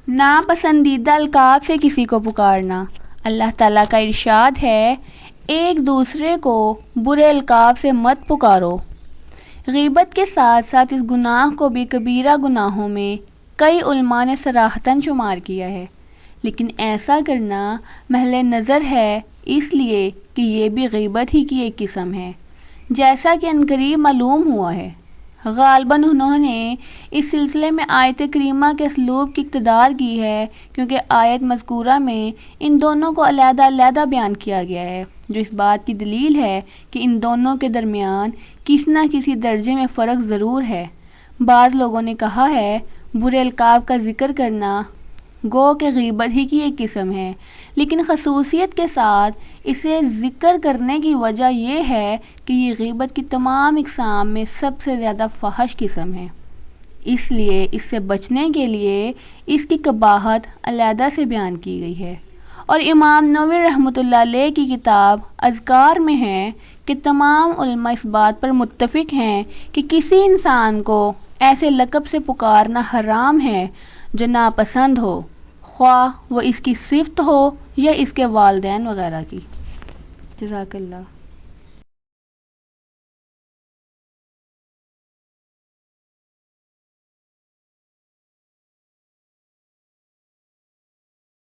ناپسندیدہ القاب سے کسی کو پکارنا۔ اللہ تعالیٰ کا ارشاد ہے، ایک دوسرے کو برے القاب سے مت پکارو۔ غیبت کے ساتھ ساتھ اس گناہ کو بھی کبیرہ گناہوں میں کئی علماء نے صراحتاً شمار کیا ہے، لیکن ایسا کرنا محل نظر ہے، اس لیے کہ یہ بھی غیبت ہی کی ایک قسم ہے، جیسا کہ عنقریب معلوم ہوا ہے۔ غالباً انہوں نے اس سلسلے میں آیت کریمہ کے اسلوب کی اقتدار کی ہے، کیونکہ آیت مذکورہ میں ان دونوں کو علیحدہ علیحدہ بیان کیا گیا ہے، جو اس بات کی دلیل ہے کہ ان دونوں کے درمیان کسی نہ کسی درجے میں فرق ضرور ہے۔ بعض لوگوں نے کہا ہے، برے القاب کا ذکر کرنا گو کہ غیبت ہی کی ایک قسم ہے، لیکن خصوصیت کے ساتھ اسے ذکر کرنے کی وجہ یہ ہے کہ یہ غیبت کی تمام اقسام میں سب سے زیادہ فحش قسم ہے، اس لیے اس سے بچنے کے لیے اس کی قباحت علیحدہ سے بیان کی گئی ہے۔ اور امام نووی رحمۃ اللہ علیہ کی کتاب اذکار میں ہے کہ تمام علماء اس بات پر متفق ہیں کہ کسی انسان کو ایسے لقب سے پکارنا حرام ہے جو ناپسند ہو، خواہ وہ اس کی صفت ہو یا اس کے والدین وغیرہ کی۔ جزاک اللہ۔